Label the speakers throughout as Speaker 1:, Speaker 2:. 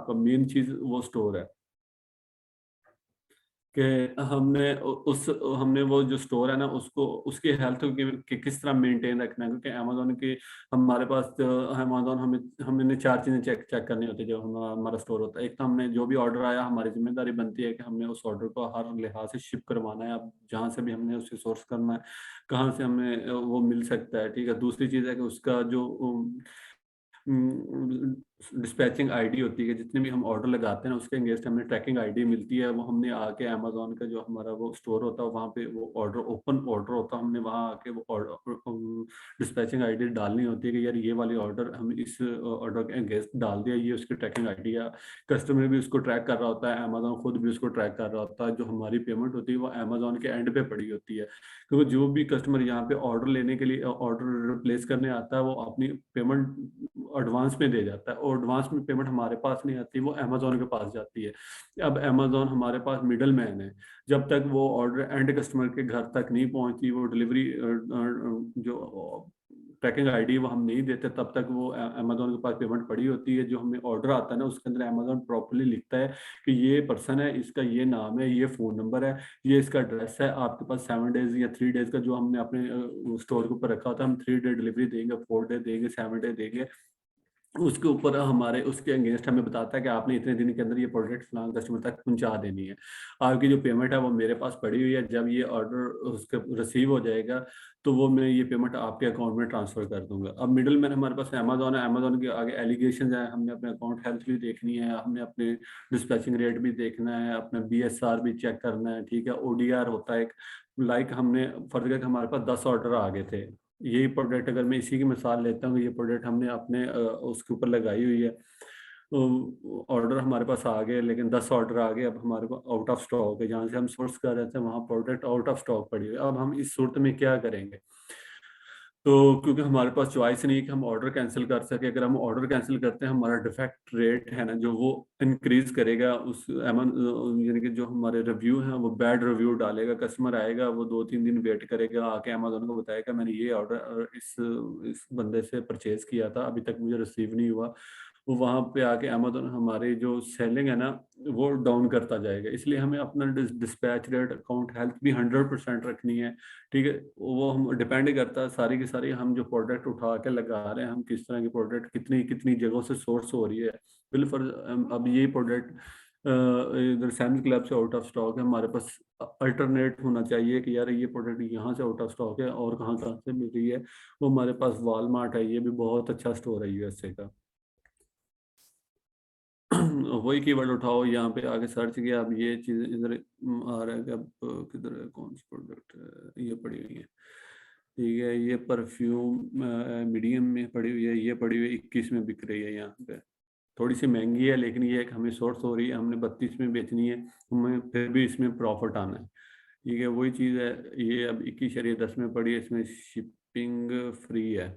Speaker 1: आपका मेन चीज वो स्टोर है कि हमने वो जो स्टोर है ना उसको उसकी हेल्थ की किस तरह मेंटेन रखना है, क्योंकि अमेजोन की हमारे पास अमेजोन हमने चार चीजें चेक चेक करनी होती है जब हमारा स्टोर होता है। एक तो हमने जो भी ऑर्डर आया, हमारी जिम्मेदारी बनती है कि हमने उस ऑर्डर को हर लिहाज से शिप करवाना है। अब जहाँ से भी हमने उसे सोर्स करना है, कहाँ से हमें वो मिल सकता है, ठीक है। दूसरी चीज़ है कि उसका जो डिस्पैचिंग आईडी होती है कि जितने भी हम ऑर्डर लगाते हैं ना उसके अगेंस्ट हमें ट्रैकिंग आईडी मिलती है। वो हमने आके अमेजोन का जो हमारा वो स्टोर होता है वहाँ पे वो ऑर्डर ओपन ऑर्डर होता है, हमने वहाँ आके वो ऑर्डर डिस्पैचिंग आईडी डालनी होती है कि यार ये वाली ऑर्डर हम इस ऑर्डर के अगेंस्ट डाल दिया, ये उसकी ट्रैकिंग आईडी है। कस्टमर भी उसको ट्रैक कर रहा होता है, अमेजोन खुद भी उसको ट्रैक कर रहा होता है। जो हमारी पेमेंट होती है वो अमेजोन के एंड पे पड़ी होती है, क्योंकि जो भी कस्टमर यहाँ पे ऑर्डर लेने के लिए ऑर्डर प्लेस करने आता है वो अपनी पेमेंट एडवांस में दे जाता है, और एडवांस में पेमेंट हमारे पास नहीं आती, वो अमेजोन के पास जाती है। अब अमेजोन हमारे पास मिडल मैन है, जब तक वो ऑर्डर एंड कस्टमर के घर तक नहीं पहुंचती, वो डिलीवरी जो ट्रैकिंग आईडी वो हम नहीं देते, तब तक वो अमेजोन के पास पेमेंट पड़ी होती है। जो हमें ऑर्डर आता है ना उसके अंदर अमेजोन प्रॉपर्ली लिखता है कि ये पर्सन है, इसका ये नाम है, ये फ़ोन नंबर है, ये इसका एड्रेस है, आपके पास 7 डेज या 3 डेज का जो हमने अपने स्टोर के ऊपर रखा होता है, हम 3 डे डिलीवरी देंगे, 4 डे देंगे, 7 डे देंगे। उसके ऊपर हमारे उसके अगेंस्ट हमें बताता है कि आपने इतने दिन के अंदर ये प्रोडक्ट फलां कस्टमर तक पहुंचा देनी है। आपकी जो पेमेंट है वो मेरे पास पड़ी हुई है, जब ये ऑर्डर उसके रिसीव हो जाएगा तो वो मैं ये पेमेंट आपके अकाउंट में ट्रांसफर कर दूंगा। अब मिडिल मैन हमारे पास अमेजोन है, अमेजोन के आगे एलिगेशन है, हमने अपने अकाउंट हेल्थ भी देखनी है, हमने अपने डिस्पैचिंग रेट भी देखना है, अपना BSR भी चेक करना है, ठीक है। ODR होता है एक, लाइक हमने फर्ज करके हमारे पास 10 ऑर्डर आ गए थे, यही प्रोडक्ट अगर मैं इसी की मिसाल लेता हूँ, ये प्रोडक्ट हमने अपने उसके ऊपर लगाई हुई है, ऑर्डर हमारे पास आ गए, लेकिन 10 ऑर्डर आ गए, अब हमारे पास आउट ऑफ स्टॉक है, जहाँ से हम सोर्स कर रहे थे वहाँ प्रोडक्ट आउट ऑफ स्टॉक पड़ी हुई है। अब हम इस सूरत में क्या करेंगे? तो क्योंकि हमारे पास चॉइस नहीं है कि हम ऑर्डर कैंसिल कर सके, अगर हम ऑर्डर कैंसिल करते हैं हमारा डिफेक्ट रेट है ना जो वो इंक्रीज करेगा, उस यानी कि जो हमारे रिव्यू हैं वो बैड रिव्यू डालेगा। कस्टमर आएगा, वो 2-3 दिन वेट करेगा, आके अमेजोन को बताएगा मैंने ये ऑर्डर इस बंदे से परचेज किया था, अभी तक मुझे रिसीव नहीं हुआ। वो वहाँ पे आके अमेजोन हमारी जो सेलिंग है ना वो डाउन करता जाएगा। इसलिए हमें अपना डिस्पैच रेट, अकाउंट हेल्थ भी 100% रखनी है, ठीक है। वो हम डिपेंड करता है सारी की सारी, हम जो प्रोडक्ट उठा के लगा रहे हैं, हम किस तरह की प्रोडक्ट कितनी कितनी जगहों से सोर्स हो रही है। बिल्कुल अब ये प्रोडक्ट इधर सैम्स क्लब से आउट ऑफ स्टॉक है, हमारे पास अल्टरनेट होना चाहिए कि यार ये प्रोडक्ट यहाँ से आउट ऑफ स्टॉक है और कहाँ कहाँ से मिल रही है। वो हमारे पास वॉलमार्ट है, ये भी बहुत अच्छा स्टोर है USA का। वही कीवर्ड उठाओ, यहाँ पे आके सर्च किया, अब ये चीज़ इधर आ रहा है कि अब किधर है, कौन सी प्रोडक्ट है, ये पड़ी हुई है, ठीक है। ये परफ्यूम मीडियम में पड़ी हुई है, ये पड़ी हुई है 21 में बिक रही है यहाँ पे। थोड़ी सी महंगी है, लेकिन ये एक हमें सोर्स हो रही है, हमने 32 में बेचनी है, हमें फिर भी इसमें प्रॉफिट आना है, ठीक है। वही चीज़ है, ये अब 21.10 में पड़ी है, इसमें शिपिंग फ्री है,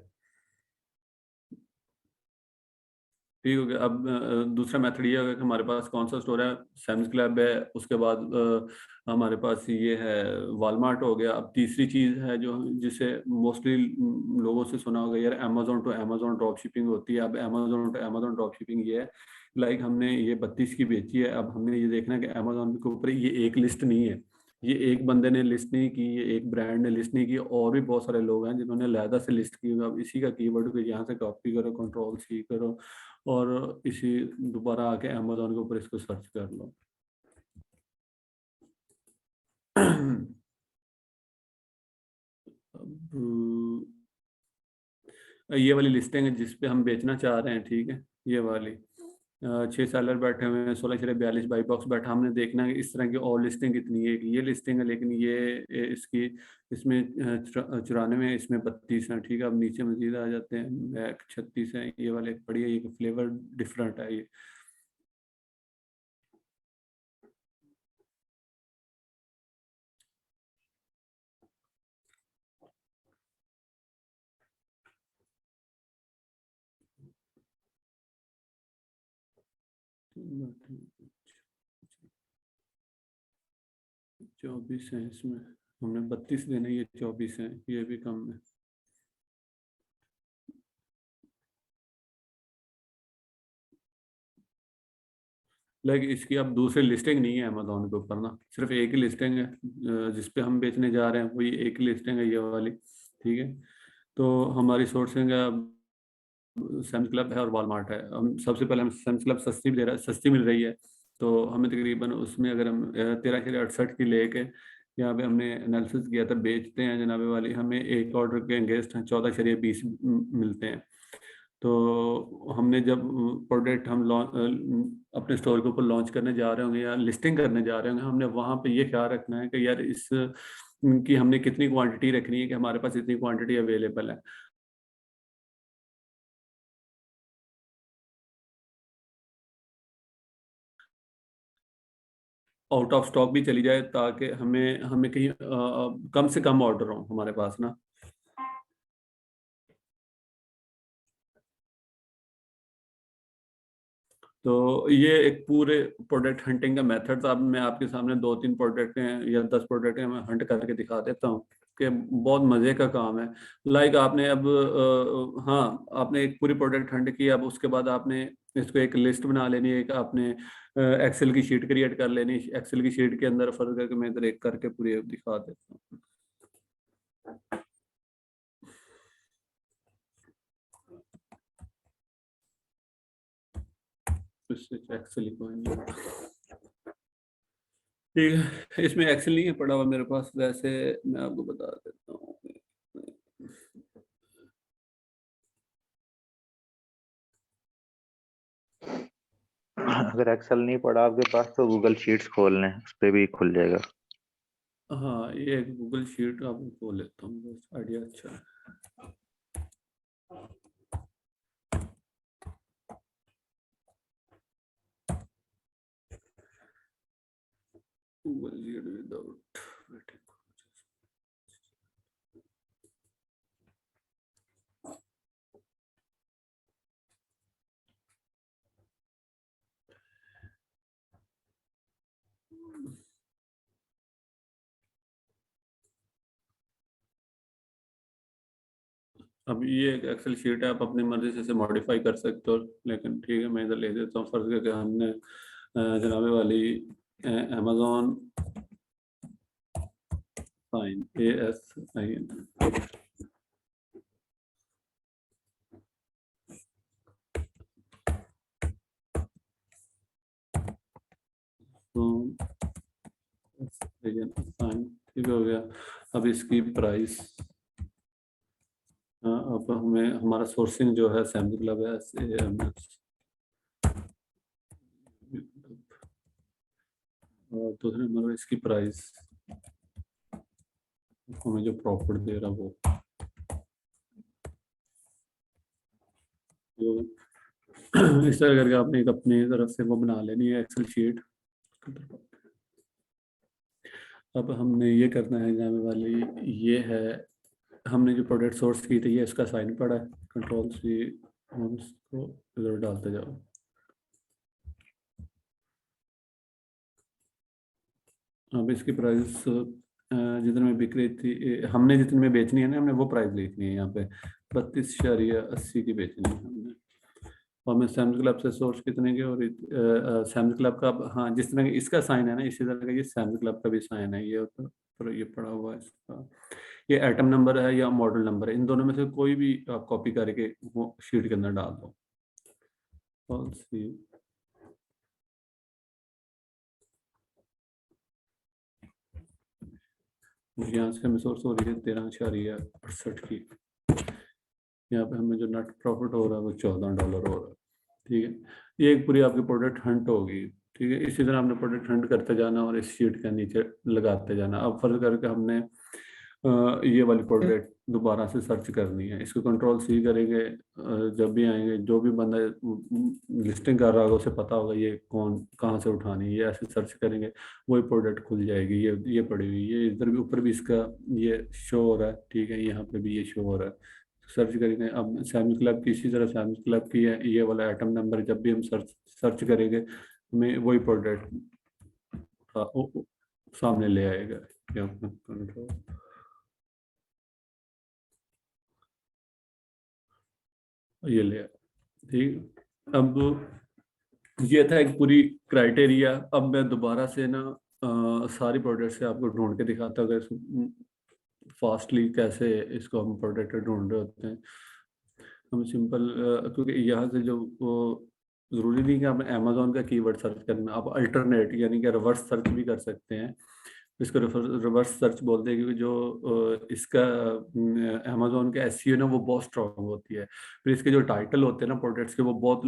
Speaker 1: ठीक हो गया। अब दूसरा मेथड ये होगा कि हमारे पास कौन सा स्टोर है, सैम्स क्लब है, उसके बाद हमारे पास ये है वॉलमार्ट हो गया। अब तीसरी चीज़ है जो जिसे मोस्टली लोगों से सुना होगा यार, Amazon to Amazon drop shipping होती है। अब Amazon to Amazon drop shipping ये है, लाइक हमने ये 32 की बेची है, अब हमने ये देखना है कि अमेजोन के ऊपर ये एक लिस्ट नहीं है, ये एक बंदे ने लिस्ट नहीं की, ये एक ब्रांड ने लिस्ट नहीं की, और भी बहुत सारे लोग हैं जिन्होंने अलहदा से लिस्ट की। अब इसी का कीवर्ड को यहाँ से कॉपी करो, कंट्रोल C करो, और इसी दोबारा आके अमेजोन के ऊपर इसको सर्च कर लो। अब ये वाली लिस्टिंग है जिस पे हम बेचना चाह रहे हैं, ठीक है। ये वाली 6 सेलर बैठे हुए हैं, 16-42 बाई बॉक्स बैठा, हमने देखना है कि इस तरह की और लिस्टिंग कितनी है। ये लिस्टिंग है, लेकिन ये इसकी इसमें 94 है, इसमें 32 है, ठीक है। अब नीचे मजीद आ जाते हैं, बैक 36 है, ये वाले पड़ी है, ये फ्लेवर डिफरेंट है ये। तो 24 है इसमें, हमने 32 देने, ये 24 है, ये भी कम है। लाइक इसकी अब दूसरी लिस्टिंग नहीं है अमेजोन के ऊपर ना, सिर्फ एक ही लिस्टिंग है जिस पे हम बेचने जा रहे हैं, वही एक ही लिस्टिंग है ये वाली। ठीक है, तो हमारी सोर्सिंग है सैम्स क्लब है और वॉलमार्ट है। हम सबसे पहले हम सैम्स क्लब सस्ती दे रहा है, सस्ती मिल रही है, तो हमें तकरीबन उसमें अगर हम 13,68 की लेके यहाँ पे हमने एनालिसिस किया था, बेचते हैं जनाबे वाली, हमें एक ऑर्डर के अगेंस्ट 14,20 मिलते हैं। तो हमने जब प्रोडक्ट हम अपने स्टोर के ऊपर लॉन्च करने जा रहे होंगे या लिस्टिंग करने जा रहे होंगे, हमने वहाँ पे ये ख्याल रखना है कि यार इस कि हमने कितनी क्वांटिटी रखनी है कि हमारे पास इतनी क्वांटिटी अवेलेबल है। आउट ऑफ स्टॉक भी चली जाए, ताकि हमें हमें कहीं कम से कम ऑर्डर हो हमारे पास ना। तो ये एक पूरे प्रोडक्ट हंटिंग का मेथड था। अब मैं आपके सामने 2-3 प्रोडक्ट हैं या 10 प्रोडक्ट हैं, मैं हंट करके दिखा देता हूँ कि बहुत मजे का काम है। लाइक आपने अब हाँ, आपने एक पूरी प्रोडक्ट हंट की, अब उसके बाद आपने इसको एक लिस्ट बना लेनी है, एक आपने एक्सेल की शीट क्रिएट कर लेनी। एक्सेल की शीट के अंदर फर्ज करके मैं इधर एक करके पूरी दिखा देता हूँ। इससे एक्सेल ही कोई नहीं। ठीक है, इसमें एक्सेल नहीं है पड़ा हुआ मेरे पास, वैसे मैं आपको बता देता हूँ।
Speaker 2: अगर एक्सेल नहीं पड़ा आपके पास तो गूगल शीट्स खोल लें, उस पर भी खुल जाएगा।
Speaker 1: हाँ, ये गूगल शीट आपको खोल लेता हूँ, बस आइडिया अच्छा है। गूगल शीट विदाउट अब ये एक एक्सेल शीट है, आप अपनी मर्जी से इसे मॉडिफाई कर सकते हो, लेकिन ठीक है मैं इधर ले देता हूँ। फर्ज करके हमने जनाबे वाली अमेजोन साइन ASIN तो साइन ठीक हो गया। अब इसकी प्राइस, अब हमें हमारा सोर्सिंग जो है सैम क्लब है SAMS, और दूसरे नंबर इसकी प्राइस हमें जो प्रॉफिट दे रहा वो तो इस तरह करके आपने एक अपनी तरफ से वो बना लेनी है एक्सेल शीट। अब हमने ये करना है जाने वाली ये है, हमने जो प्रोडक्ट सोर्स की थी ये इसका साइन पड़ा है, कंट्रोल C, हम इसको इधर डालते जाओ। अब इसकी प्राइस जितने में बिक रही थी, हमने जितने में बेचनी है ना, हमने वो प्राइस लिखनी है यहाँ पे, 32.80 की बेचनी है हमने। और मैं सैम्स क्लब से सोर्स कितने के, और सैम्स क्लब का हाँ जिस तरह का इसका साइन है ना, इसी तरह का ये सैम्स क्लब का भी साइन है, ये तो ये पड़ा हुआ है इसका। ये आइटम नंबर है या मॉडल नंबर है, इन दोनों में से कोई भी आप कॉपी करके वो शीट के अंदर डाल दो। पॉलिसी यहाँ से हमें सोर्स हो रही है 13.68 की। यहाँ पे हमें जो नेट प्रॉफिट हो रहा है वो $14 हो रहा है। ठीक है, ये एक पूरी आपकी प्रोडक्ट हंट होगी। ठीक है, इसी तरह हमने प्रोडक्ट हंट करते जाना और इस शीट के नीचे लगाते जाना। अब फर्ज करके हमने ये वाली प्रोडक्ट दोबारा से सर्च करनी है, इसको कंट्रोल C करेंगे। जब भी आएंगे, जो भी बंदा लिस्टिंग कर रहा होगा उसे पता होगा ये कौन कहाँ से उठानी है, ये ऐसे सर्च करेंगे वही प्रोडक्ट खुल जाएगी। ये पड़ी हुई, ये इधर भी ऊपर भी इसका ये शो हो रहा है। ठीक है, यहाँ पे भी ये शो हो रहा है, सर्च करेंगे। अब सैम्स क्लब की इसी तरह सैम्स क्लब की है ये वाला आइटम नंबर, जब भी हम सर्च सर्च करेंगे हमें वही प्रोडक्ट सामने ले आएगा। ये अपना कंट्रोल, ये ले आया। ठीक, अब ये था एक पूरी क्राइटेरिया। अब मैं दोबारा से ना सारी प्रोडक्ट से आपको ढूंढ के दिखाता हूँ फास्टली कैसे इसको हम प्रोडक्ट ढूंढ रहे होते हैं। हम सिंपल क्योंकि यहाँ से जो वो जरूरी नहीं कि आपने अमेजोन का कीवर्ड सर्च करना, आप अल्टरनेट यानी कि रिवर्स सर्च भी कर सकते हैं। इसको रिवर्स सर्च बोलते हैं, क्योंकि जो इसका अमेजोन का एसईओ ना वो बहुत स्ट्रांग होती है। फिर इसके जो टाइटल होते हैं ना प्रोडक्ट्स के, वो बहुत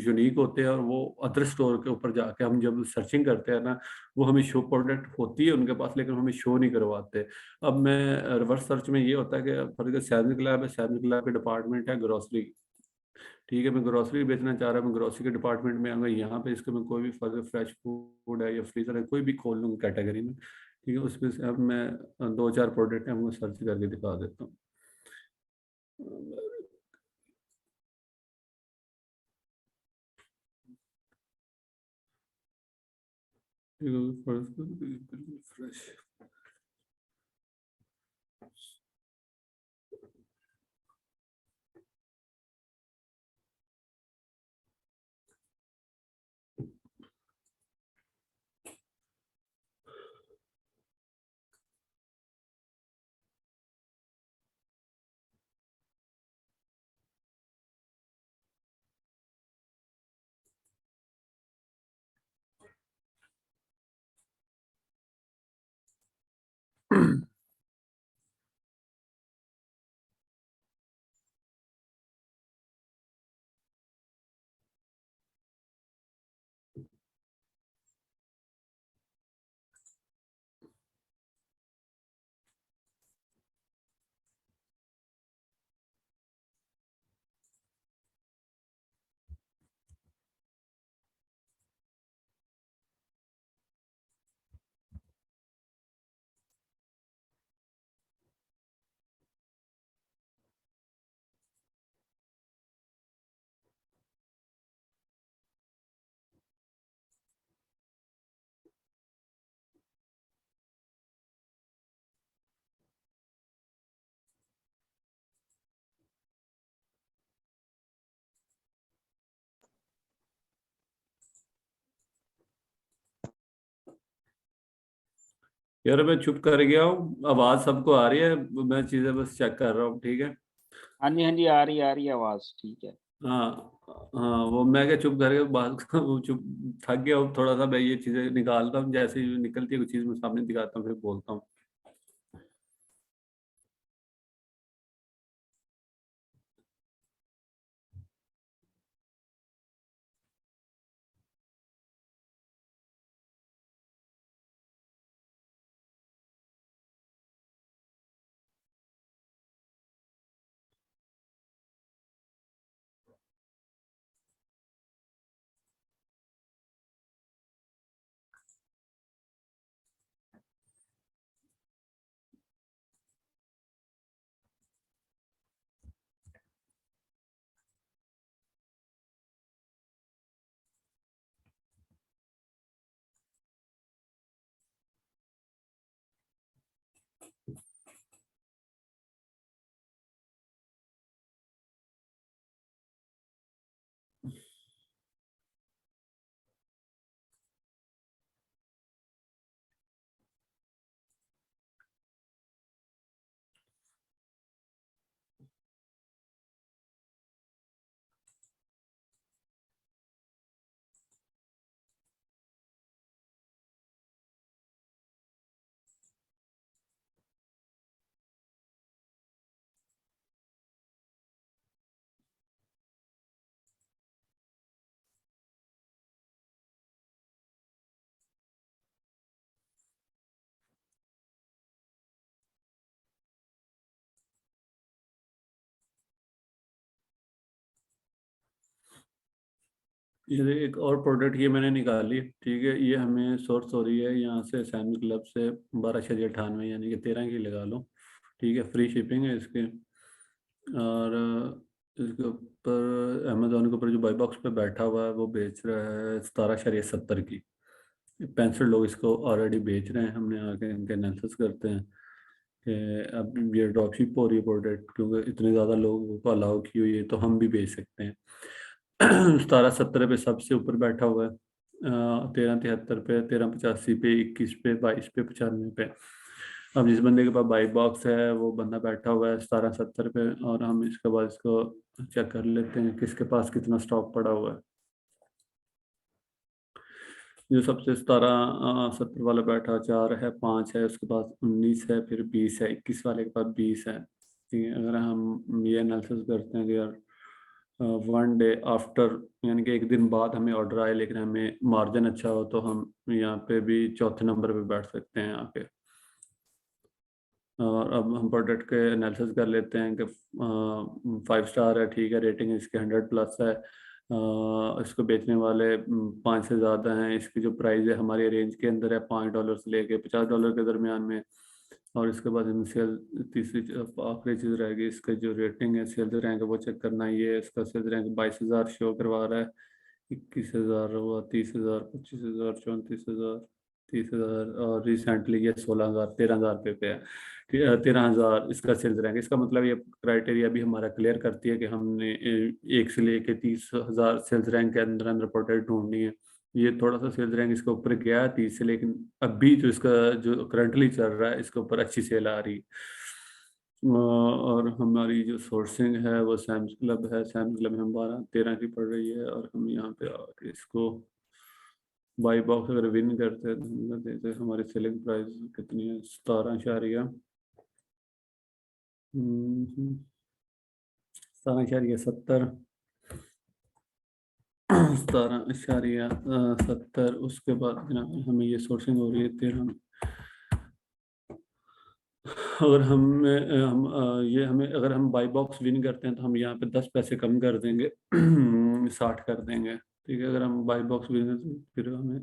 Speaker 1: यूनिक होते हैं, और वो अदर स्टोर के ऊपर जाके हम जब सर्चिंग करते हैं ना, वो हमें शो प्रोडक्ट होती है उनके पास, लेकिन हमें शो नहीं करवाते। अब मैं रिवर्स सर्च में ये होता है कि फॉर एग्जाम्पल सैनिक लैब है, सैनिक लैब के डिपार्टमेंट है ग्रोसरी, ठीक है, मैं ग्रोसरी बेचना चाह रहा हूँ, मैं ग्रोसरी के डिपार्टमेंट में आऊँगा, यहाँ पे इसको मैं कोई भी फ्रेश फूड है या फ्रीजर है कोई भी खोल लूँगा कैटेगरी में, ठीक है, उसमें से अब मैं दो चार प्रोडक्ट है वो सर्च करके दिखा देता हूँ। फ्रेश यार मैं चुप कर गया हूँ, आवाज सबको आ रही है, मैं चीजें बस चेक कर रहा हूँ, ठीक है।
Speaker 3: हाँ जी, हाँ जी, आ रही है आवाज, ठीक है।
Speaker 1: हाँ हाँ, वो मैं क्या चुप करके बात वो चुप थक गया हूँ थोड़ा सा, मैं ये चीजें निकालता हूँ, जैसे ही निकलती है कोई चीज मैं सामने दिखाता हूँ फिर बोलता हूँ। ये एक और प्रोडक्ट ये मैंने निकाली, ठीक है, ये हमें सोर्स हो रही है यहाँ से सैनिक क्लब से 1298, यानी कि 13 की लगा लो, ठीक है, फ्री शिपिंग है इसके। और इसके ऊपर अमेजोन के ऊपर जो बाई बॉक्स पे बैठा हुआ है वो बेच रहा है 17.70 की। 65 लोग इसको ऑलरेडी बेच रहे हैं, हमने आके इनके एनालिसिस करते हैं कि अब ये ड्रॉपशिप हो रही है प्रोडक्ट, क्योंकि इतने ज़्यादा लोगों को अलाउ की हुई है तो हम भी बेच सकते हैं। 1770 पे सबसे ऊपर बैठा हुआ है, 1373 पे, 1385 पे, 21 पे, 22 पे, 95 पे। अब जिस बंदे के पास बाई बॉक्स है वो बंदा बैठा हुआ है 1770 पे, और हम इसके बाद इसको चेक कर लेते हैं किसके पास कितना स्टॉक पड़ा हुआ है। जो सबसे 1770 वाला बैठा 4 है, 5 है, उसके पास 19 है, फिर 20 है, 21 वाले के पास 20 है। ठीक है, अगर हम ये एनालिसिस करते हैं कि यार 1 डे आफ्टर, यानी कि एक दिन बाद हमें ऑर्डर आए लेकिन हमें मार्जिन अच्छा हो, तो हम यहाँ पे भी चौथे नंबर पे बैठ सकते हैं यहाँ पे। और अब हम प्रोडक्ट के एनालिसिस कर लेते हैं कि 5 स्टार है, ठीक है, रेटिंग इसकी 100+ है, इसको बेचने वाले 5 से ज़्यादा हैं, इसकी जो प्राइस है हमारी रेंज के अंदर है, $5 से लेके $50 के दरमियान में। और इसके बाद हम सेल, तीसरी आखिरी चीज़ रहेगी इसका जो रेटिंग है, सेल्स रैंक है वो चेक करना। ये इसका सेल्स रैंक 22,000 शो करवा रहा है, 21,000 हुआ, 30,000, 25,000, 34,000, 30,000, और रिसेंटली ये 16,000, 13,000 पे है। 13,000 इसका सेल्स रैंक। इसका मतलब ये क्राइटेरिया भी हमारा क्लियर करती है कि हमने 1 से लेके 30,000 सेल्स रैंक के अंदर अंदर प्रोडक्ट ढूंढनी है। ये थोड़ा सा सेल्स रैंक इसके ऊपर गया है 30 से, लेकिन अभी जो इसका जो करंटली चल रहा है इसके ऊपर अच्छी सेल आ रही है। और हमारी जो सोर्सिंग है वो सैम्स क्लब है, सैम्स क्लब में हम 12-13 की पड़ रही है, और हम यहाँ पे आके इसको बाई बॉक्स अगर विन करते हैं तो हम देते हैं हमारी सेलिंग प्राइस कितनी है, 17.70, 17.70, 17.70। उसके बाद जनाब हमें ये सोर्सिंग हो रही है 13। अगर ये हमें अगर हम बाई बॉक्स विन करते हैं तो हम यहाँ पे 10 पैसे कम कर देंगे, 60 कर देंगे। ठीक है, अगर हम बाई बॉक्स विन करते हैं फिर हमें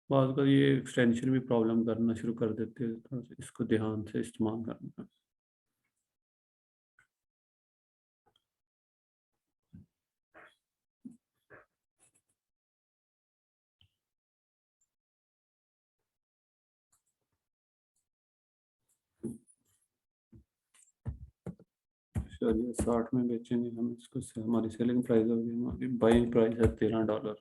Speaker 1: बाद का ये एक्सटेंशन भी प्रॉब्लम करना शुरू कर देते हैं, तो इसको ध्यान से इस्तेमाल करना। चलिए 60 में बेचेंगे हम इसको, हमारी सेलिंग प्राइस होगी, हमारी बाइंग प्राइस है $13।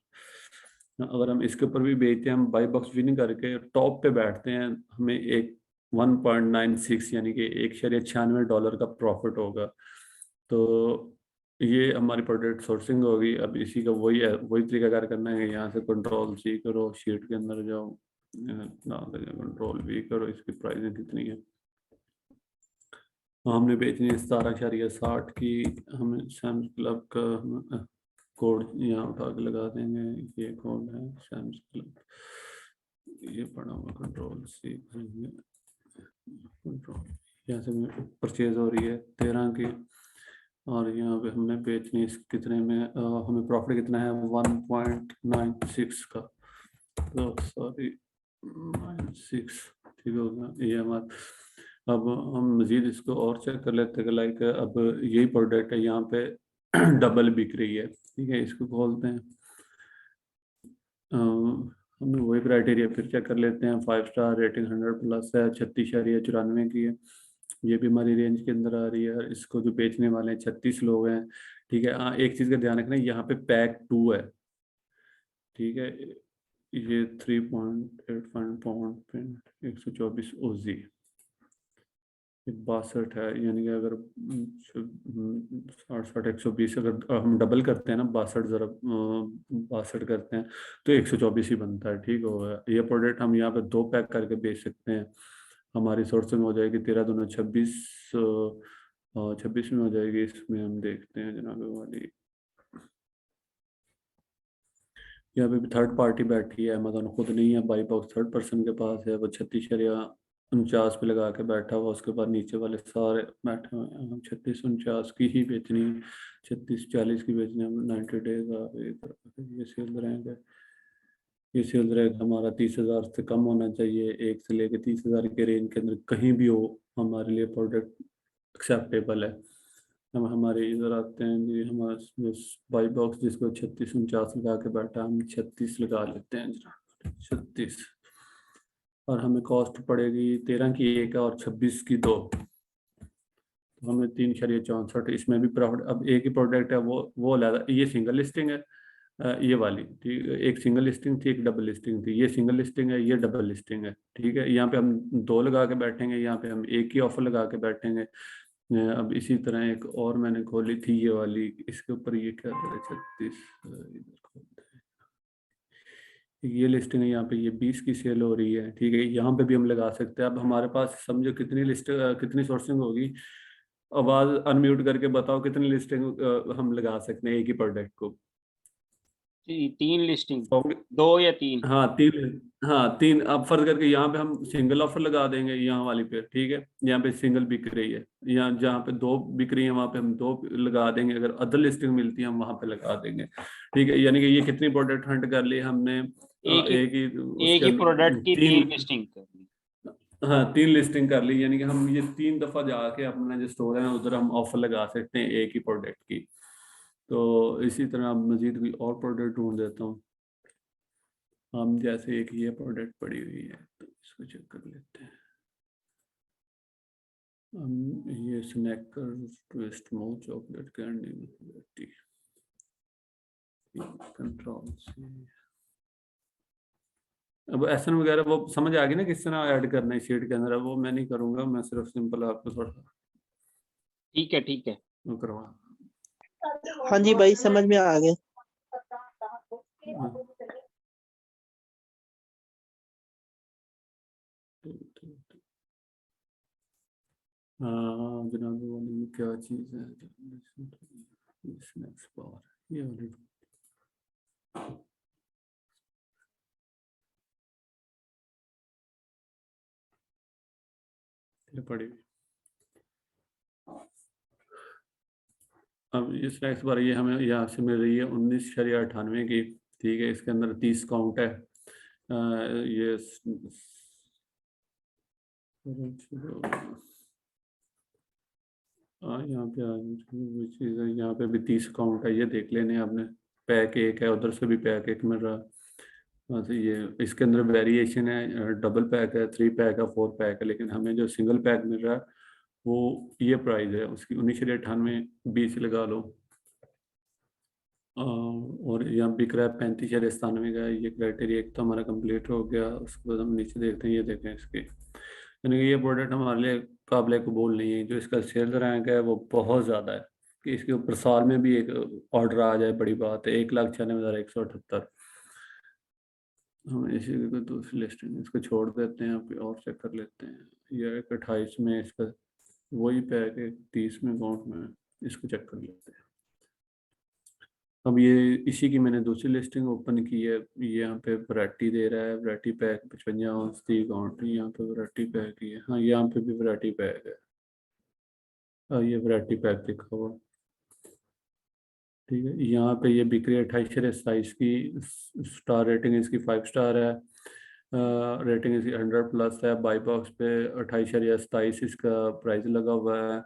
Speaker 1: अगर हम इसके ऊपर भी बेचते हैं, हम बाई बॉक्स विन करके टॉप पे बैठते हैं, हमें एक 1.96 यानी कि $1.96 का प्रॉफिट होगा। तो ये हमारी प्रोडक्ट सोर्सिंग होगी। अब इसी का वही तरीकाकार करना है, यहाँ से कंट्रोल सी करो, शीट के अंदर जाओ, कंट्रोल भी करो, इसकी प्राइसिंग कितनी है। हमने बेचनी है 17.60 की। हमें सैम्स क्लब का कोड यहाँ उठा के लगा देंगे, ये कोड है सैम्स क्लब, ये पड़ा हुआ कंट्रोल सी करेंगे, कंट्रोल, यहाँ से परचेज हो रही है 13 की, और यहाँ पे हमने बेचनी कितने में, हमें प्रॉफिट कितना है 1.96 का, तो सॉरी 96, ठीक होगा ये हमारा। अब हम मज़ीद इसको और चेक कर लेते हैं, लाइक अब यही प्रोडक्ट है यहाँ पे डबल बिक रही है, ठीक है, इसको खोलते हैं, हमें वही क्राइटेरिया फिर चेक कर लेते हैं। 5 स्टार, रेटिंग 100+ है, 36.94 की है, ये भी हमारी रेंज के अंदर आ रही है। इसको जो बेचने वाले हैं 36 लोग हैं, ठीक है। हाँ, एक चीज़ का ध्यान रखना, यहाँ पे पैक 2 है, ठीक है, ये 3.85 पाउंड 124 ओजी, 62 है, यानी कि अगर 60-60-120 अगर हम डबल करते हैं ना, 62 करते हैं तो 124 ही बनता है, ठीक होगा। ये प्रोडक्ट हम यहाँ पे 2 पैक करके बेच सकते हैं, हमारी सोर्सिंग हो जाएगी 13 दूनी 26, 26 में हो जाएगी। इसमें हम देखते हैं जनाब वाली, यहाँ पे भी थर्ड पार्टी बैठी है, अमेजोन खुद नहीं है, बाई बॉक्स थर्ड पर्सन के पास है, वो 36.49 पे लगा के बैठा हुआ, उसके बाद नीचे वाले सारे बैठे हुए हैं। हम 36-49 की ही बेचनी है, 36-40 की बेचनी है। 90 डेज ये सेल रहेंगे, ये सेल रहेगा हमारा 30,000 से कम होना चाहिए, 1 से लेके 30,000 के रेंज के अंदर कहीं भी हो हमारे लिए प्रोडक्ट एक्सेप्टेबल है। हम हमारे इधर आते हैं जी, हमारा जो बाई बॉक्स जिसको 36-49 लगा के बैठा, हम 36 लगा लेते हैं जरा, 36, और हमें कॉस्ट पड़ेगी 13 की एक और 26 की 2, तो हमें 3.64 इसमें भी प्रॉफिट। अब एक ही प्रोडक्ट है वो अलग, ये सिंगल लिस्टिंग है ये वाली, ठीक है। एक सिंगल लिस्टिंग थी, एक डबल लिस्टिंग थी, ये सिंगल लिस्टिंग है, ये डबल लिस्टिंग है, ठीक है। यहाँ पे हम 2 लगा के बैठेंगे, यहाँ पे हम एक ही ऑफर लगा के बैठेंगे। अब इसी तरह एक और मैंने खोली थी ये वाली, इसके ऊपर ये क्या था, 36 इधर खोलते हैं। ये लिस्टिंग है, यहाँ पे ये 20 की सेल हो रही है, ठीक है। यहाँ पे भी हम लगा सकते हैं। अब हमारे पास समझो कितनी लिस्ट कितनी सोर्सिंग होगी। आवाज अनम्यूट करके बताओ कितनी लिस्टिंग हम लगा सकते हैं एक ही प्रोडक्ट को।
Speaker 3: 3 लिस्टिंग,
Speaker 1: होंगे।
Speaker 3: 2 या 3?
Speaker 1: हाँ 3, हाँ 3। अब फर्ज करके यहाँ पे हम सिंगल ऑफर लगा देंगे यहाँ वाली पे, ठीक है। यहाँ पे सिंगल बिक रही है, यहाँ जहाँ पे 2 बिक रही है वहाँ पे हम 2 लगा देंगे। अगर अदर लिस्टिंग मिलती है हम वहाँ पे लगा देंगे, ठीक है। यानी कि ये कितनी प्रोडक्ट हंट कर ली हमने, एक ही
Speaker 3: एक
Speaker 1: उसके
Speaker 3: ही प्रोडक्ट
Speaker 1: अंदर
Speaker 3: की 3 लिस्टिंग कर दी।
Speaker 1: हाँ 3 लिस्टिंग कर ली। यानी कि हम ये 3 दफा जाके अपना जो स्टोर है उधर हम ऑफर लगा सकते हैं एक ही प्रोडक्ट की। तो इसी तरह मजीद कोई और प्रोडक्ट ढूंढ देता हूँ। हम जैसे एक ये प्रोडक्ट पड़ी हुई है तो इसको चेक कर लेते हैं। हम ये स्नैकर्स ट्विस्ट मो चॉकलेट कैंडी कंट्रोल से। अब एसन वगैरह वो समझ आ गई ना किस तरह ऐड करना है शीट के अंदर। वो मैं नहीं करूंगा, मैं सिर्फ सिंपल आपको थोड़ा सा
Speaker 3: ठीक है, ठीक है।
Speaker 1: वो करवा।
Speaker 4: हाँ जी भाई, समझ में आ गया।
Speaker 1: हाँ जनाब वाली क्या चीज़ है, स्नैक्स बार ये वाली ये पड़ी हुई। अब ये स्नैक्स बार ये हमें यहाँ से मिल रही है 19.98 की, ठीक है। इसके अंदर 30 काउंट है। ये यहाँ पे चीज़ है, यहाँ पे भी 30 काउंट है। ये देख लेने आपने, पैक एक है, उधर से भी पैक एक मिल रहा है। तो ये इसके अंदर वेरिएशन है, डबल पैक है, 3 पैक है, 4 पैक है, लेकिन हमें जो सिंगल पैक मिल रहा है वो ये प्राइस है उसकी 19.98, 20 लगा लो। और यहाँ बिक रहा है 35.97 का। ये क्राइटेरिया एक तो हमारा कंप्लीट हो गया। उसके बाद हम नीचे देखते हैं, ये देखें इसके, यानी कि ये प्रोडक्ट हमारे लिए काबिल कबूल नहीं है। जो इसका सेल्स रैंक है वो बहुत ज़्यादा है कि इसके ऊपर साल में भी एक ऑर्डर आ जाए बड़ी बात है। 1,96,178। हम इसी को दूसरी लिस्टिंग इसको छोड़ देते हैं, आप और चेक कर लेते हैं। ये एक 28 में इसका वही पैक है, 30 में काउंट में, इसको चेक कर लेते हैं। अब ये इसी की मैंने दूसरी लिस्टिंग ओपन की है। ये यहाँ पे वैरायटी दे रहा है, वैरायटी पैक 55 ounce 30 काउंट। यहाँ पे वैरायटी पैक ही है, हाँ यहाँ पे भी वैरायटी पैक है। ये वैरायटी पैक लिखा हुआ, ठीक है। यहाँ पे ये बिक्री 28.27 की, स्टार रेटिंग इसकी 5 स्टार है, रेटिंग इसकी 100+ है। बाई बॉक्स पे 28.27 इसका प्राइस लगा हुआ है।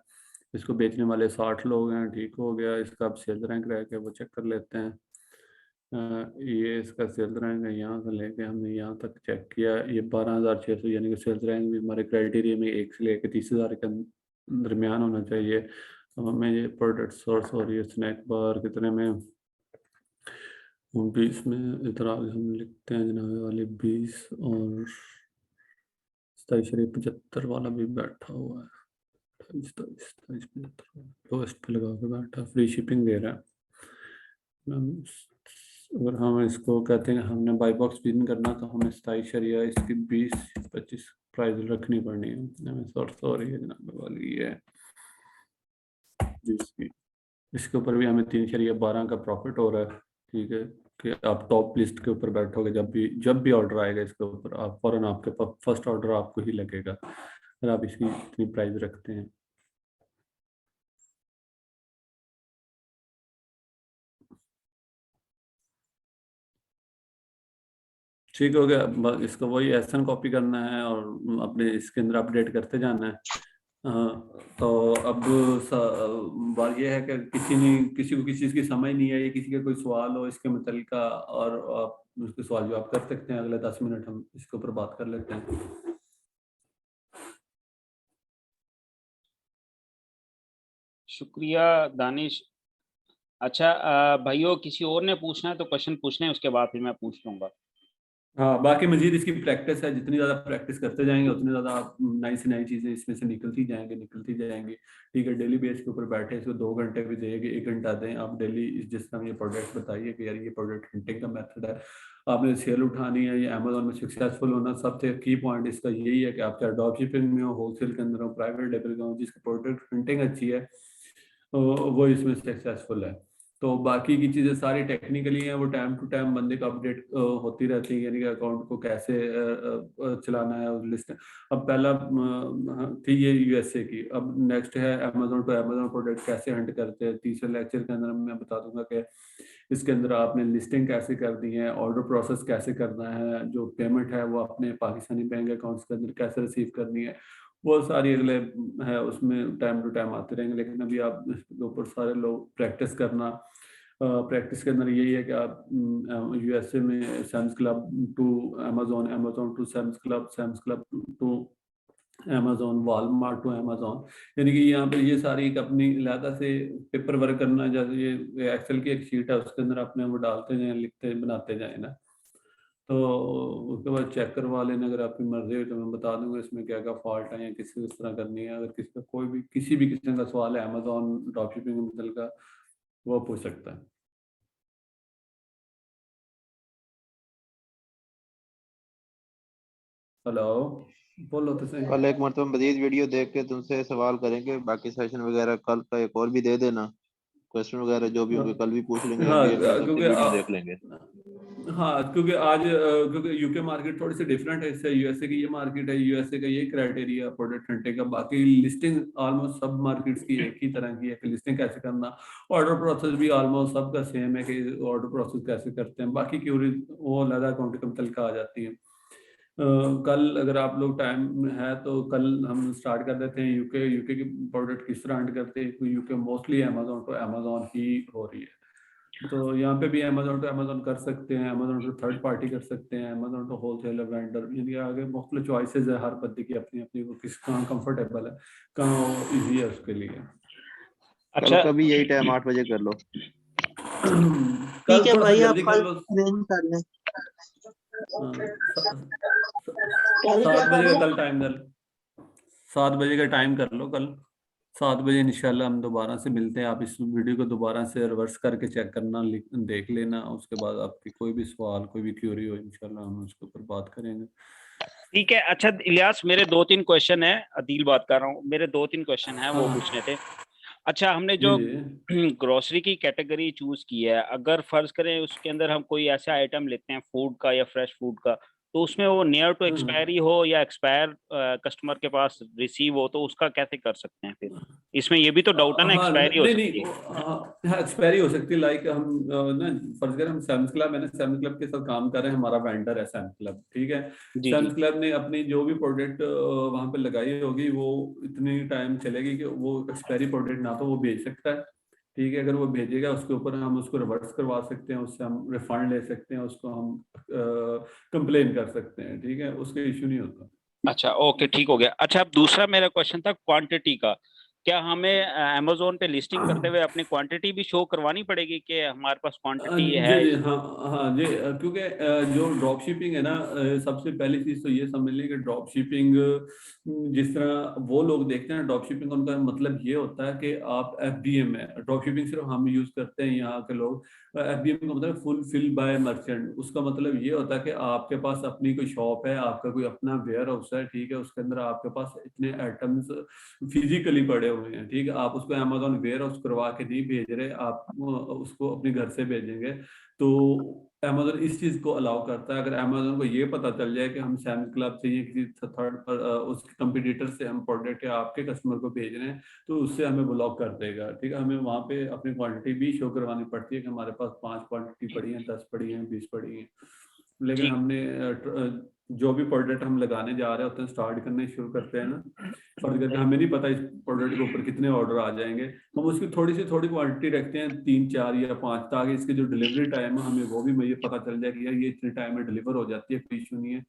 Speaker 1: इसको बेचने वाले 60 लोग हैं, ठीक हो गया। इसका अब सेल रैंक रह गया, वो चेक कर लेते हैं। ये इसका सेल रैंक है, यहाँ से लेके हमने यहाँ तक चेक किया, ये 12,600, यानी कि सेल रैंक भी हमारे क्राइटेरिया में 1 से लेकर 30,000 के दरमियान होना चाहिए। अब हमें ये प्रोडक्ट सोर्स हो रही है स्नैक बार कितने में, 20 में। इधर आगे हम लिखते हैं जनाब वाले 20 और 27.75 वाला भी बैठा हुआ है। 27.75 लोएस्ट पे लगा के बैठा, फ्री शिपिंग दे रहा है। अगर हम इसको कहते हैं हमने बाई बॉक्स बिन करना तो हमें 27 इसकी 20-25 प्राइस रखनी पड़नी है। हमें सोर्स हो रही है जनाब वाली है जिसकी, इसके ऊपर भी हमें 3.12 का प्रॉफिट हो रहा है, ठीक है। कि आप टॉप लिस्ट के ऊपर बैठोगे, जब भी ऑर्डर आएगा इसके ऊपर आप फौरन आपके फर्स्ट ऑर्डर आपको ही लगेगा अगर आप इसकी इतनी प्राइस रखते हैं। ठीक हो गया, बस इसको वही एसन कॉपी करना है और अपने इसके अंदर अपडेट करते जाना है। तो अब बात यह है कि किसी को किसी चीज़ की समझ नहीं आई, किसी का कोई सवाल हो इसके मतलब का, और आप उसके सवाल जवाब कर सकते हैं। अगले 10 मिनट हम इसके ऊपर बात कर लेते हैं।
Speaker 3: शुक्रिया दानिश। अच्छा भाइयों, किसी और ने पूछना है तो क्वेश्चन पूछ लें, उसके बाद फिर मैं पूछ लूंगा।
Speaker 1: हाँ, बाकी मजीद इसकी प्रैक्टिस है, जितनी ज़्यादा प्रैक्टिस करते जाएंगे उतनी ज़्यादा आप नई से नई चीज़ें इसमें से निकलती जाएंगी। ठीक है, डेली बेस के ऊपर बैठे इसको 2 घंटे भी देंगे, 1 घंटा दें आप डेली। जिस तरह ये प्रोडक्ट बताइए कि यार ये प्रोडक्ट हंटिंग का मेथड है, आपने सेल उठानी है, ये अमेजोन में सक्सेसफुल होना, सबसे की पॉइंट इसका यही है कि आप चाहे ड्रॉप शिपिंग में हो, होलसेल के अंदर हो, प्राइवेट लेवल का हो, जिसका प्रोडक्ट हंटिंग अच्छी है वो इसमें सक्सेसफुल है। तो बाकी की चीज़ें सारी टेक्निकली हैं, वो टाइम टू टाइम बंदे को अपडेट होती रहती है, यानी कि अकाउंट को कैसे चलाना है लिस्ट। अब पहला थी ये यूएसए की, अब नेक्स्ट है अमेजोन टू अमेजोन प्रोडक्ट कैसे हंट करते हैं। तीसरे लेक्चर के अंदर मैं बता दूंगा कि इसके अंदर आपने लिस्टिंग कैसे करनी है, ऑर्डर प्रोसेस कैसे करना है, जो पेमेंट है वो अपने पाकिस्तानी बैंक अकाउंट्स के अंदर कैसे रिसीव करनी है, वो सारी अगले है उसमें टाइम टू टाइम आते रहेंगे। लेकिन अभी आप इसके ऊपर सारे लोग प्रैक्टिस करना। प्रैक्टिस के अंदर यही है कि आप यूएसए में Sam's Club to Amazon, Amazon to Sam's Club to Amazon, Walmart to Amazon, यानी कि यहाँ पे ये सारी एक अपनी इलाका से पेपर वर्क करना। जैसे ये एक्सेल की एक शीट है, उसके अंदर अपने वो डालते जाए, लिखते बनाते जाए ना। तो उसके बाद चेक करवा लेना, अगर आपकी मर्जी हो तो मैं बता दूंगा इसमें क्या क्या फॉल्ट है या किस तरह करनी है। अगर किसी का कोई भी किसी भी किस्म का सवाल है अमेजोन ड्रॉप शिपिंग मतलब का, वो पूछ सकता है। हेलो, बोलो तो सही।
Speaker 2: कल एक मरतबा मजीद वीडियो देख के तुमसे सवाल करेंगे, बाकी सेशन वगैरह कल का एक और भी दे देना, क्वेश्चन वगैरह जो भी होंगे कल भी पूछ लेंगे,
Speaker 1: हाँ
Speaker 2: अभी एक मरतबा
Speaker 1: क्योंकि
Speaker 2: वीडियो देख लेंगे।
Speaker 1: हाँ क्योंकि आज क्योंकि यूके मार्केट थोड़ी सी डिफरेंट है इससे। यूएसए की ये मार्केट है, यूएसए का ये क्राइटेरिया प्रोडक्ट हंटिंग का। बाकी लिस्टिंग ऑलमोस्ट सब मार्केट्स की एक ही तरह की है कि लिस्टिंग कैसे करना। ऑर्डर प्रोसेस भी ऑलमोस्ट सबका सेम है कि ऑर्डर प्रोसेस कैसे करते हैं। बाकी क्यूरी वो अलग अकाउंट के मुतल्लिक आ जाती है। कल अगर आप लोग टाइम है तो कल हम स्टार्ट कर देते हैं यूके की प्रोडक्ट किस तरह हंट करते हैं। UK mostly Amazon to Amazon ही हो रही है। तो यहाँ पे भी अमेजोन टू अमेजोन कर सकते हैं, अमेजोन टू थर्ड पार्टी कर सकते हैं, अमेजोन टू होलसेलर वेंडर, यानी आगे मुख्तलिफ चॉइसेस है हर बंदे की अपनी अपनी, वो किस कहाँ कंफर्टेबल है, कहाँ इजी है उसके लिए।
Speaker 2: कल
Speaker 3: अच्छा
Speaker 2: का भी यही टाइम 8 बजे कर लो।
Speaker 1: कल
Speaker 4: ठीक है
Speaker 1: थोड़ा सा
Speaker 4: भाई, आप
Speaker 1: जल्दी कर
Speaker 4: कल
Speaker 1: लो।
Speaker 4: अरेंज कर लें। कल
Speaker 1: 7
Speaker 4: क्या
Speaker 1: बजे का
Speaker 4: करें?
Speaker 1: कल टाइम कर, 7 बजे का टाइम कर लो कल। 7 बजे इंशाल्लाह हम दोबारा से मिलते हैं। आप इस वीडियो को दोबारा से रिवर्स करके चेक करना, देख लेना। उसके बाद आपकी कोई भी सवाल, कोई भी क्यूरी हो, इंशाल्लाह हम उसके ऊपर बात करेंगे।
Speaker 3: ठीक है। अच्छा इलियास, मेरे 2-3 क्वेश्चन है, अदील बात कर रहा हूँ, मेरे 2-3 क्वेश्चन है वो
Speaker 1: हाँ
Speaker 3: पूछने थे। अच्छा, हमने
Speaker 1: जी
Speaker 3: जो
Speaker 1: जी।
Speaker 3: ग्रोसरी की कैटेगरी चूज की है, अगर फर्ज करें उसके अंदर हम कोई ऐसा आइटम लेते हैं फूड का या फ्रेश फूड का, तो उसमें वो नियर टू एक्सपायरी हो या एक्सपायर कस्टमर के पास रिसीव हो, तो उसका कैसे कर सकते हैं फिर? इसमें ये भी तो डाउट है ना,
Speaker 1: हाँ
Speaker 3: एक्सपायरी हो
Speaker 1: नहीं
Speaker 3: सकती
Speaker 1: नहीं,
Speaker 3: है।
Speaker 1: हाँ एक्सपायरी हो सकती है। लाइक हम ना फर्ज करें हम सैम्स क्लब, मैंने सैम्स क्लब के साथ काम कर रहे हैं, हमारा वेंडर है सैम्स क्लब, ठीक है।
Speaker 3: जी जी।
Speaker 1: सैम्स क्लब ने अपनी जो भी प्रोडक्ट वहां पे लगाई होगी वो इतनी टाइम चलेगी कि वो एक्सपायरी प्रोडक्ट ना तो वो बेच सकता है। ठीक है, अगर वो भेजेगा उसके ऊपर हम उसको रिवर्स करवा सकते हैं, उससे हम रिफंड ले सकते हैं, उसको हम कंप्लेन कर सकते हैं। ठीक है, उसका इशू नहीं होता।
Speaker 3: अच्छा ओके, ठीक हो गया। अच्छा, अब दूसरा मेरा क्वेश्चन था क्वांटिटी का। क्या हमें अमेजोन पे लिस्टिंग करते हुए अपनी क्वांटिटी भी शो करवानी पड़ेगी कि हमारे पास क्वांटिटी
Speaker 1: जी
Speaker 3: है?
Speaker 1: जी हाँ। हाँ जी, क्योंकि जो ड्रॉप शिपिंग है ना, सबसे पहली चीज तो ये समझ लें कि ड्रॉप शिपिंग जिस तरह वो लोग देखते हैं ड्रॉप शिपिंग, उनका मतलब ये होता है कि आप एफबीएम है। ड्रॉप शिपिंग सिर्फ हम यूज करते हैं यहाँ के लोग। एफबीएम का मतलब फुल फिल बाय मर्चेंट। उसका मतलब ये होता है कि आपके पास अपनी कोई शॉप है, आपका कोई अपना वेयर हाउस है, ठीक है, उसके अंदर आपके पास इतने आइटम्स फिजिकली पड़े हुए हैं। ठीक है, आप उसको अमेजोन वेयर हाउस करवा के नहीं भेज रहे, आप उसको अपने घर से भेजेंगे। तो अमेजोन इस चीज को अलाउ करता है। अगर अमेजोन को ये पता चल जाए कि हम सैम्स क्लब से या किसी थर्ड पर उसके कंपटीटर से हम प्रोडक्ट या आपके कस्टमर को भेज रहे हैं, तो उससे हमें ब्लॉक कर देगा। ठीक है, हमें वहां पे अपनी क्वांटिटी भी शो करवानी पड़ती है कि हमारे पास 5 क्वांटिटी पड़ी है, 10 पड़ी है, 20 पड़ी है। लेकिन
Speaker 3: ठीक।
Speaker 1: हमने जो भी प्रोडक्ट हम लगाने जा रहे होते हैं, स्टार्ट करने शुरू करते हैं ना, फर्ज करके हमें नहीं पता इस प्रोडक्ट के ऊपर कितने ऑर्डर आ जाएंगे, हम उसकी थोड़ी क्वांटिटी रखते हैं, 3 4 या 5, ताकि इसकी जो डिलीवरी टाइम है हमें वो भी मुझे पता चल जाए कि यार ये इतने टाइम में डिलीवर हो जाती है, कोई इशू नहीं है।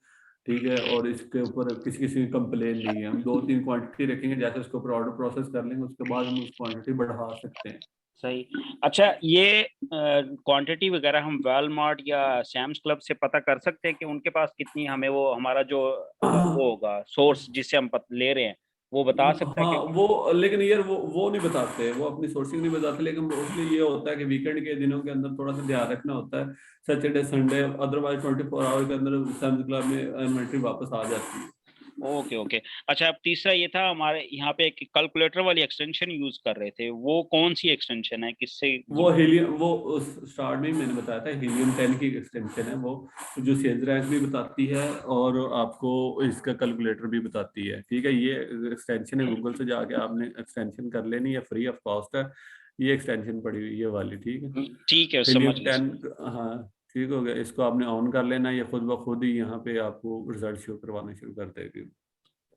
Speaker 1: ठीक है, और इसके ऊपर किसी किसी की कंप्लेन नहीं है। हम 2-3 क्वांटिटी रखेंगे, जैसे उसके ऊपर ऑर्डर प्रोसेस कर लेंगे, उसके बाद हम उस क्वांटिटी बढ़ा सकते हैं।
Speaker 3: सही। अच्छा, ये क्वांटिटी वगैरह हम वॉलमार्ट या सैम्स क्लब से पता कर सकते हैं कि उनके पास कितनी, हमें वो हमारा जो वो होगा सोर्स जिससे हम ले रहे हैं वो बता सकता है?
Speaker 1: हाँ
Speaker 3: क्योंकि
Speaker 1: वो, लेकिन यार वो नहीं बताते, वो अपनी सोर्सिंग नहीं बताते, लेकिन मोस्टली ये होता है कि वीकेंड के दिनों के अंदर थोड़ा सा ध्यान रखना होता है, सैटरडे संडे, अदरवाइज 24 आवर के अंदर सैम्स क्लब में इन्वेंट्री वापस आ जाती है।
Speaker 3: Okay okay. अच्छा, अब तीसरा ये था, हमारे यहाँ पे एक कैलकुलेटर वाली एक्सटेंशन यूज कर रहे थे, वो कौन सी एक्सटेंशन है, किससे?
Speaker 1: वो हीलियम, वो स्टार्ट में ही मैंने बताया था, हीलियम 10 की एक्सटेंशन है वो, जो सेल्स रैंक भी बताती है और आपको इसका कैलकुलेटर भी बताती है। ठीक है, ये एक्सटेंशन है, गूगल से जाके आपने एक्सटेंशन कर लेनी है, फ्री ऑफ कॉस्ट है। ये एक्सटेंशन पड़ी हुई है ये वाली, ठीक है,
Speaker 3: ठीक है, समझ
Speaker 1: हीलियम
Speaker 3: गया।
Speaker 1: 10। हाँ ठीक हो गया, इसको आपने ऑन कर लेना, ये खुद ब खुद ही यहाँ पे आपको रिजल्ट शो करवाना शुरू कर देगी।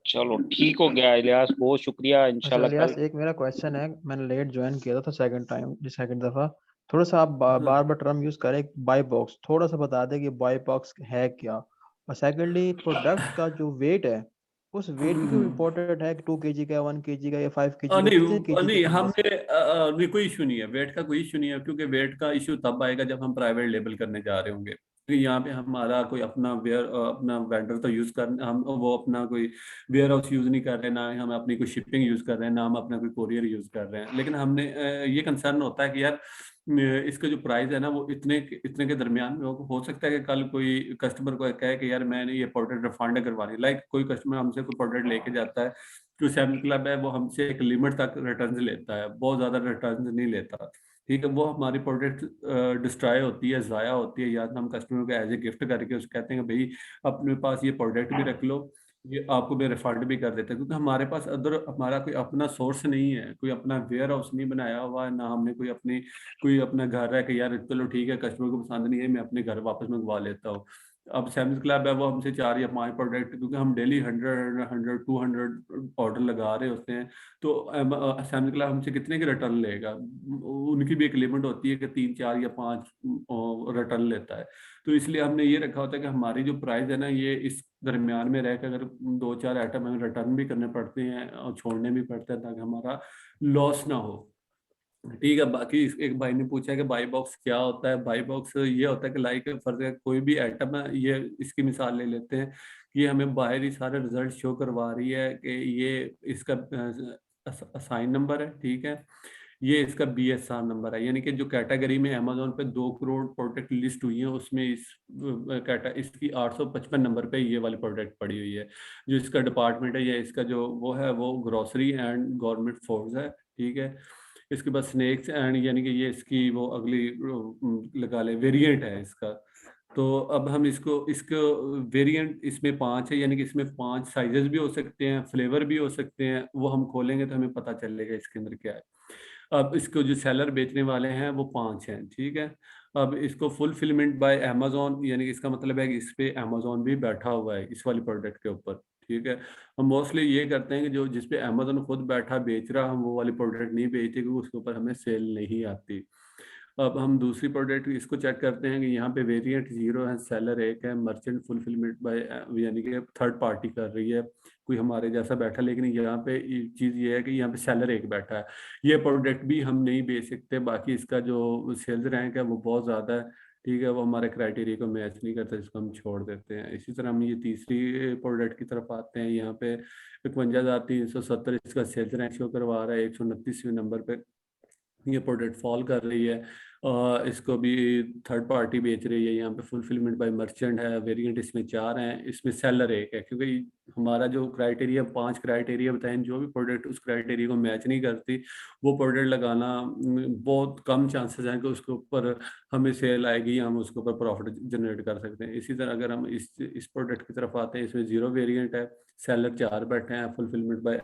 Speaker 3: चलो ठीक हो गया इलियास, बहुत शुक्रिया,
Speaker 5: अच्छा
Speaker 3: इंशाल्लाह
Speaker 5: इलियास,
Speaker 3: कल।
Speaker 5: एक मेरा क्वेश्चन है। मैंने लेट ज्वाइन किया था सेकंड टाइम, जी सेकंड दफा। थोड़ा सा आप बार बार टर्म यूज करें बाय बॉक्स, थोड़ा सा बता दें कि बाय बॉक्स है क्या। और सेकंडली, प्रोडक्ट का जो वेट है, उस वेट भी क्यों इम्पोर्टेंट है कि 2 kg का, 1 kg का या 5 kg का, कितने kg
Speaker 1: नहीं
Speaker 5: का है बस?
Speaker 1: हमने नहीं, कोई इशू नहीं है, वेट का कोई इशू नहीं है, क्योंकि वेट का इशू तब आएगा जब हम प्राइवेट लेबल करने जा रहे होंगे। तो यहाँ पे हमारा कोई अपना वेयर, अपना वेंडर तो यूज कर, हम वो अपना कोई वेयर हाउस यूज नहीं कर रहे, ना हम अपनी कोई शिपिंग यूज कर रहे हैं, ना हम अपना कोई कोरियर यूज कर रहे हैं। लेकिन हमने ये कंसर्न होता है कि यार इसका जो प्राइस है ना वो इतने के दरमियान में हो सकता है कि कल कोई कस्टमर को कहे कि यार मैंने ये प्रोडक्ट रिफंड करवानी, लाइक कोई कस्टमर हमसे कोई प्रोडक्ट लेके जाता है, जो सैम क्लब है वो हमसे एक लिमिट तक रिटर्न लेता है, बहुत ज्यादा रिटर्न नहीं लेता। ठीक है, वो हमारी प्रोडक्ट डिस्ट्रॉय होती है, ज़ाया होती है, या तो हम कस्टमर को एज ए गिफ्ट करके उसको कहते हैं कि भाई अपने पास ये प्रोडक्ट भी रख लो, ये आपको भी रिफंड भी कर देते हैं, क्योंकि हमारे पास अदर हमारा कोई अपना सोर्स नहीं है, कोई अपना वेयर हाउस नहीं बनाया हुआ है, ना हमने कोई अपना घर है कि यार चलो ठीक है कस्टमर को पसंद नहीं है, मैं अपने घर वापस मंगवा लेता हूँ। अब सैम्स क्लब है वो हमसे 4 या 5 प्रोडक्ट, क्योंकि हम डेली 100 ऑर्डर लगा रहे होते हैं, तो सैम्स क्लब हमसे कितने के रिटर्न लेगा? उनकी भी एक लिमिट होती है कि 3, 4 या 5 रिटर्न लेता है। तो इसलिए हमने ये रखा होता है कि हमारी जो प्राइस है ना, ये इस दरमियान में रह के, अगर 2-4 आइटम हमें रिटर्न भी करने पड़ते हैं और छोड़ने भी पड़ते हैं, ताकि हमारा लॉस ना हो। ठीक है, बाकी एक भाई ने पूछा कि बाई बॉक्स क्या होता है। बाई बॉक्स ये होता है कि लाइक फर्ज है कोई भी आइटम है, ये इसकी मिसाल ले लेते हैं कि हमें बाहर ही सारे रिजल्ट शो करवा रही है कि ये इसका असाइन नंबर है, ठीक है, ये इसका BSR नंबर है, यानी कि जो कैटेगरी में अमेजोन पे 2 करोड़ प्रोडक्ट लिस्ट हुई है, उसमें इसकी 855 नंबर पे ये वाली प्रोडक्ट पड़ी हुई है। जो इसका डिपार्टमेंट है, या इसका जो वो है, वो ग्रोसरी एंड गवर्नमेंट फूड्स है, ठीक है। इसके बाद स्नैक्स एंड, यानी कि ये इसकी वो अगली लगा ले वेरिएंट है इसका। तो अब हम इसको वेरिएंट इसमें 5 है, यानी कि इसमें 5 साइजेस भी हो सकते हैं, फ्लेवर भी हो सकते हैं, वो हम खोलेंगे तो हमें पता चलेगा इसके अंदर क्या है। अब इसको जो सेलर बेचने वाले हैं वो 5 हैं, ठीक है। अब इसको फुलफिलमेंट बाय अमेजोन, यानी कि इसका मतलब है कि इस पे अमेजोन भी बैठा हुआ है इस वाली प्रोडक्ट के ऊपर, ठीक है। हम मोस्टली ये करते हैं कि जो जिस पे अमेजोन खुद बैठा बेच रहा, हम वो वाली प्रोडक्ट नहीं बेचते, क्योंकि उसके ऊपर हमें सेल नहीं आती। अब हम दूसरी प्रोडक्ट इसको चेक करते हैं कि यहाँ पे वेरिएंट 0 है, सेलर 1 है, मर्चेंट फुलफिलमेंट बाय, यानी कि थर्ड पार्टी कर रही है, कोई हमारे जैसा बैठा। लेकिन यहाँ पे चीज़ ये है कि यहाँ पे सेलर 1 बैठा है, ये प्रोडक्ट भी हम नहीं बेच सकते। बाकी इसका जो सेल्स रैंक है वो बहुत ज़्यादा है, ठीक है, वो हमारे क्राइटेरिया को मैच नहीं करता, इसको हम छोड़ देते हैं। इसी तरह हम ये तीसरी प्रोडक्ट की तरफ आते हैं। यहाँ पे 51,370 इसका सेल्स रैंक शो करवा रहा है, 129वें नंबर पे ये प्रोडक्ट फॉल कर रही है। इसको भी थर्ड पार्टी बेच रही है। यहाँ पे फुलफिलमेंट बाय मर्चेंट है, वेरिएंट इसमें 4 हैं, इसमें सेलर 1 है, क्योंकि हमारा जो क्राइटेरिया 5 क्राइटेरिया बताएं, जो भी प्रोडक्ट उस क्राइटेरिया को मैच नहीं करती, वो प्रोडक्ट लगाना बहुत कम चांसेस हैं कि उसके ऊपर हमें सेल आएगी, हम उसके ऊपर प्रॉफिट जनरेट कर सकते हैं। इसी तरह अगर हम इस प्रोडक्ट की तरफ आते हैं, इसमें 0 वेरिएंट है, सेलर 4 बैठे हैं, फुलफिलमेंट बाय